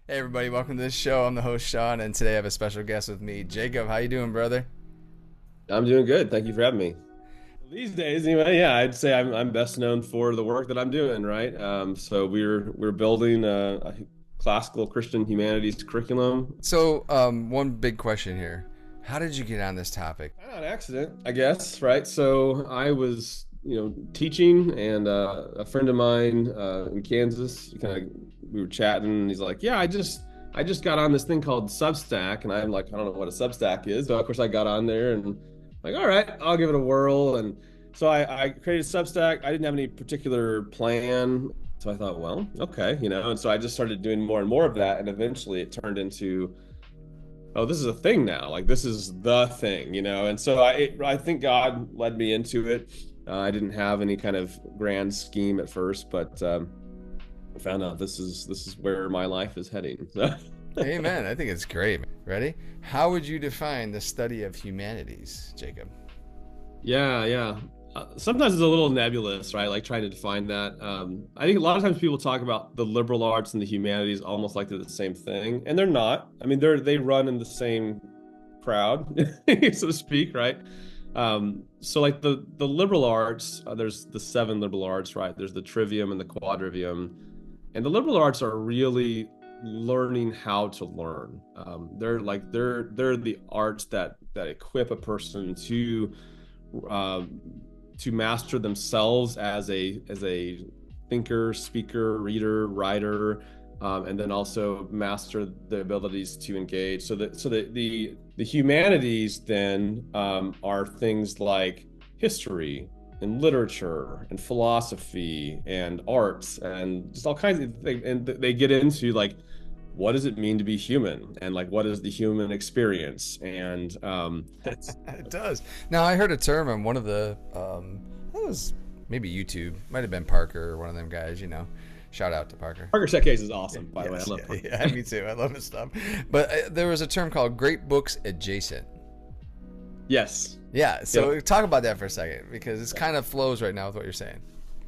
Hey everybody, welcome to the show. I'm the host Sean, and today I have a special guest with me, Jacob. How you doing, brother? I'm doing good. Thank you for having me. These days, anyway, yeah, I'd say I'm best known for the work that I'm doing, right? So we're building a classical Christian humanities curriculum. So, one big question here: how did you get on this topic? Kind of an accident, I guess, right? So I was, teaching, and a friend of mine in Kansas, we were chatting, and he's like, "Yeah, I just got on this thing called Substack," and I'm like, "I don't know what a Substack is," but of course I got on there and like, all right, I'll give it a whirl. And so I created Substack. I didn't have any particular plan. So I thought, well, okay, and so I just started doing more and more of that. And eventually it turned into, oh, this is a thing now. Like, this is the thing. And so I think God led me into it. I didn't have any kind of grand scheme at first, but I found out this is where my life is heading. So. Amen. I think it's great. Ready? How would you define the study of humanities, Jacob? Yeah. Sometimes it's a little nebulous, right? Like trying to define that. I think a lot of times people talk about the liberal arts and the humanities almost like they're the same thing, and they're not. I mean, they run in the same crowd, so to speak, right? So like the liberal arts, there's the seven liberal arts, right? There's the trivium and the quadrivium, and the liberal arts are really learning how to learn. They're the arts that equip a person uh, to master themselves as a thinker, speaker, reader, writer, and then also master the abilities to engage. So the humanities then are things like history and literature and philosophy and arts and just all kinds of things. And they get into like, what does it mean to be human, and like, what is the human experience? And It does. Now, I heard a term on one of the, I think it was maybe YouTube, might have been Parker or one of them guys. Shout out to Parker. Parker Set Case is awesome, by the way. I Yes, love Parker. yeah, me too. I love his stuff. But there was a term called great books adjacent. Yes. Yeah, so Yep. talk about that for a second, because it's kind of flows right now with what you're saying.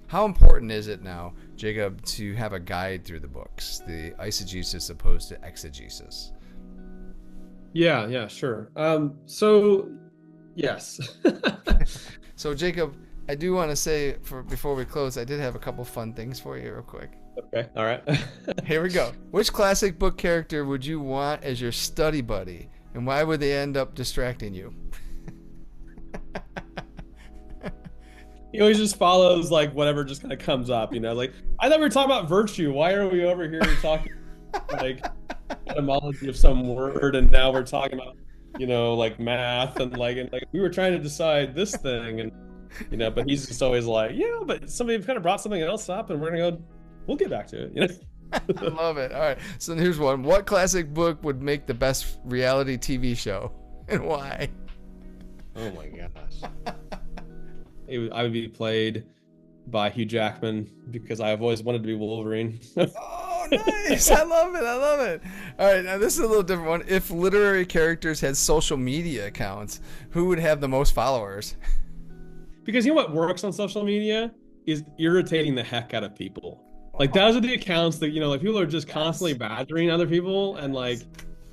How important is it now, Jacob, to have a guide through the books, the eisegesis opposed to exegesis? Yeah, sure. So yes. So, Jacob, I do want to say, before we close, I did have a couple fun things for you real quick. Okay. All right. Here we go. Which classic book character would you want as your study buddy, and why would they end up distracting you? He always just follows like whatever just kind of comes up, like, I thought we were talking about virtue. Why are we over here talking like etymology of some word, and now we're talking about, like math and like we were trying to decide this thing, and but he's just always like, yeah, but somebody kind of brought something else up, and we'll get back to it. I love it. All right. So here's one. What classic book would make the best reality TV show, and why? Oh my gosh. I would be played by Hugh Jackman because I've always wanted to be Wolverine. Oh, nice. I love it. I love it. All right. Now, this is a little different one. If literary characters had social media accounts, who would have the most followers? Because you know what works on social media is irritating the heck out of people. Like, those are the accounts that, like, people are just constantly badgering other people. And like,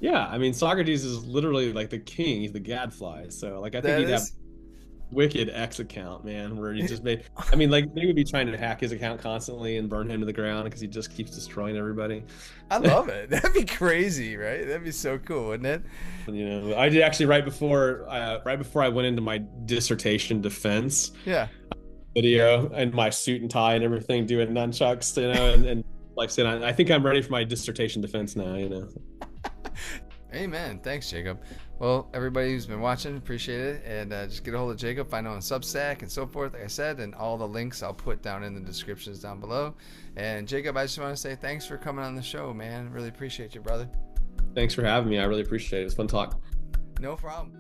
yeah, I mean, Socrates is literally like the king. He's the gadfly. So like, I think he'd have wicked X account, man, where he just I mean, like, they would be trying to hack his account constantly and burn him to the ground because he just keeps destroying everybody. I love it. That'd be crazy, right? That'd be so cool, wouldn't it? I did actually right before I went into my dissertation defense Yeah. video and my suit and tie and everything, doing nunchucks, and like saying, I think I'm ready for my dissertation defense now. Amen. Thanks, Jacob. Well, everybody who's been watching, appreciate it. And just get a hold of Jacob, find him on Substack and so forth, like I said, and all the links I'll put down in the descriptions down below. And Jacob, I just want to say thanks for coming on the show, man. Really appreciate you, brother. Thanks for having me. I really appreciate it. It's fun talk. No problem.